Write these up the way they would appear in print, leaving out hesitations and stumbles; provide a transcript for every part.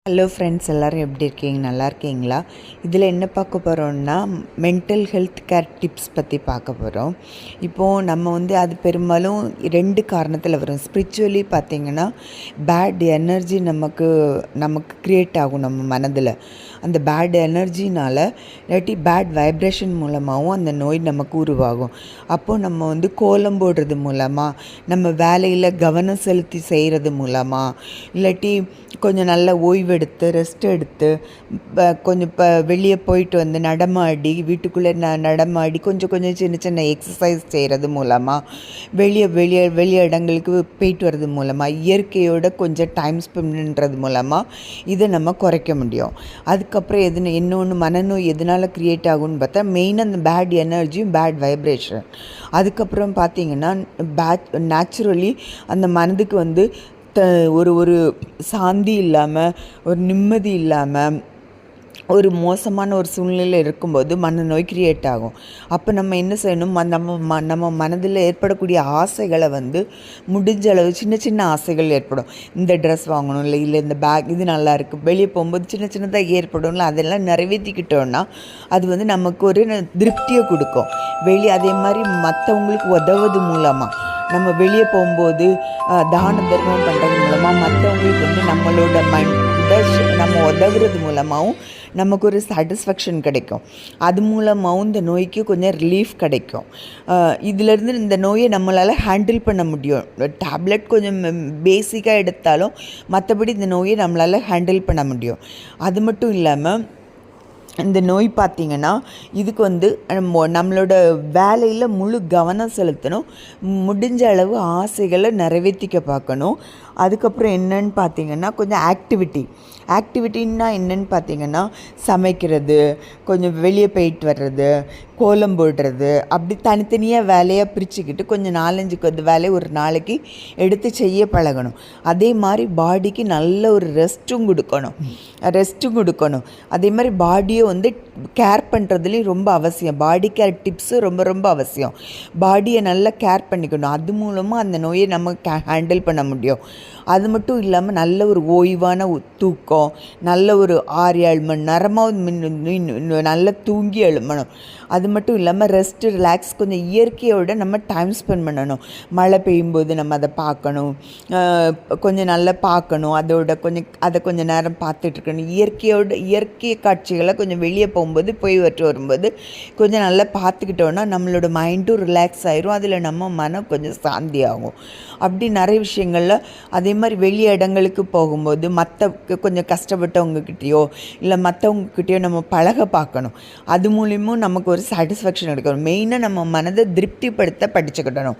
Hello friends, எல்லோரும் எப்படி இருக்கீங்க? நல்லா இருக்கீங்களா? இதில் என்ன பார்க்க போகிறோம்னா, மென்டல் ஹெல்த் கேர் டிப்ஸ் பற்றி பார்க்க போகிறோம். இப்போது நம்ம அது பெரும்பாலும் 2 காரணத்தில் வரும். ஸ்பிரிச்சுவலி பார்த்திங்கன்னா, பேட் எனர்ஜி நமக்கு க்ரியேட் ஆகும் நம்ம மனதில். அந்த பேட் எனர்ஜினால் இல்லாட்டி பேட் வைப்ரேஷன் மூலமாகவும் அந்த நோய் நமக்கு உருவாகும். அப்போது நம்ம கோலம் போடுறது மூலமாக, நம்ம வேலையில் கவனம் செலுத்தி செய்கிறது மூலமாக, இல்லாட்டி கொஞ்சம் நல்ல ஓய்வெடுத்து ரெஸ்ட் எடுத்து கொஞ்சம் வெளியே போயிட்டு வந்து நடமாடி, வீட்டுக்குள்ளே நடமாடி கொஞ்சம் கொஞ்சம் சின்ன சின்ன எக்ஸசைஸ் செய்கிறது மூலமாக, வெளியே இடங்களுக்கு போயிட்டு வர்றது மூலமாக, இயற்கையோட கொஞ்சம் டைம் ஸ்பெண்ட் பண்ணுறது மூலமாக இதை நம்ம குறைக்க முடியும். அதுக்கப்புறம் இன்னொன்று மனநோய் எதனால் க்ரியேட் ஆகும்னு பார்த்தா, மெயினாக அந்த பேட் எனர்ஜியும் பேட் வைப்ரேஷன். அதுக்கப்புறம் பார்த்திங்கன்னா, நேச்சுரலி அந்த மனதுக்கு ஒரு சாந்தி இல்லாமல், ஒரு நிம்மதி இல்லாமல், ஒரு மோசமான ஒரு சூழ்நிலையில் இருக்கும்போது மனநோய் க்ரியேட் ஆகும். அப்போ நம்ம என்ன செய்யணும், நம்ம மனதில் ஏற்படக்கூடிய ஆசைகளை முடிஞ்ச அளவு சின்ன சின்ன ஆசைகள் ஏற்படும். இந்த ட்ரெஸ் வாங்கணும், இல்லை இந்த பேக் இது நல்லா இருக்குது, வெளியே போகும்போது சின்ன சின்னதாக ஏற்படும்ல, அதெல்லாம் நிறைவேற்றிக்கிட்டோன்னா அது நமக்கு ஒரு திருப்தியை கொடுக்கும். அதே மாதிரி மற்றவங்களுக்கு உதவுவது மூலமாக, நம்ம வெளியே போகும்போது தான தர்மம் பண்ணுறது மூலமாக, மற்றவங்களுக்கு நம்மளோட நம்ம உதவுறது மூலமாகவும் நமக்கு ஒரு சாட்டிஸ்ஃபேக்ஷன் கிடைக்கும். அது மூலமாகவும் இந்த நோய்க்கு கொஞ்சம் ரிலீஃப் கிடைக்கும். இதிலேருந்து இந்த நோயை நம்மளால் ஹேண்டில் பண்ண முடியும். டேப்லெட் கொஞ்சம் பேசிக்காக எடுத்தாலும் மற்றபடி இந்த நோயை நம்மளால் ஹேண்டில் பண்ண முடியும். அது மட்டும் இல்லாமல், இந்த நோய் பார்த்திங்கன்னா, இதுக்கு நம்மளோட வேலையில் முழு கவனம் செலுத்தணும். முடிஞ்ச அளவு ஆசைகளை நிறைவேற்றிக்க பார்க்கணும். அதுக்கப்புறம் என்னன்னு பார்த்திங்கன்னா, கொஞ்சம் ஆக்டிவிட்டின்னா என்னென்னு பார்த்திங்கன்னா, சமைக்கிறது, கொஞ்சம் வெளியே போயிட்டு வர்றது, கோலம் போடுறது, அப்படி தனித்தனியாக வேலையாக பிரிச்சுக்கிட்டு கொஞ்சம் 4-5 வேலையை ஒரு நாளைக்கு எடுத்து செய்ய பழகணும். அதே மாதிரி பாடிக்கு நல்ல ஒரு ரெஸ்ட்டும் கொடுக்கணும். அதே மாதிரி பாடியை கேர் பண்ணுறதுலேயும் ரொம்ப அவசியம். பாடி கேர் டிப்ஸு ரொம்ப ரொம்ப அவசியம். பாடியை நல்லா கேர் பண்ணிக்கணும். அது மூலமாக அந்த நோயை நம்ம ஹேண்டில் பண்ண முடியும். அது மட்டும் இல்லாமல் நல்ல ஒரு ஓய்வான தூக்கம், நல்ல ஒரு 6-7 மணி நேரமாக நல்லா தூங்கி எழும்பணும். அது மட்டும் இல்லாமல் ரெஸ்ட்டு, ரிலாக்ஸ், கொஞ்சம் இயற்கையோடு நம்ம டைம் ஸ்பெண்ட் பண்ணணும். மழை பெய்யும்போது நம்ம அதை பார்க்கணும், கொஞ்சம் நல்லா பார்க்கணும். அதை கொஞ்சம் நேரம் பார்த்துட்ருக்கணும். இயற்கை காட்சிகளை கொஞ்சம் வெளியே போகும்போது வரும்போது கொஞ்சம் நல்லா பார்த்துக்கிட்டோன்னா நம்மளோட மைண்டும் ரிலாக்ஸ் ஆயிரும். அதில் நம்ம மனம் கொஞ்சம் சாந்தி ஆகும். அப்படி நிறைய விஷயங்களில் அதே மாதிரி வெளியே இடங்களுக்கு போகும்போது கொஞ்சம் கஷ்டப்பட்டவங்கக்கிட்டேயோ இல்லை மற்றவங்கக்கிட்டேயோ நம்ம பழக பார்க்கணும். அது மூலியமும் நமக்கு ஒரு சாட்டிஸ்ஃபேக்ஷன் எடுக்கணும். மெயினாக நம்ம மனதை திருப்திப்படுத்த படிச்சுக்கிடணும்.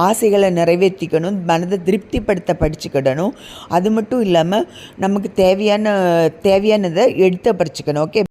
ஆசைகளை நிறைவேற்றிக்கணும், மனதை திருப்திப்படுத்த படிச்சுக்கிடணும். அது மட்டும் இல்லாமல் நமக்கு தேவையானதை எடுத்து படிச்சுக்கணும். ஓகே.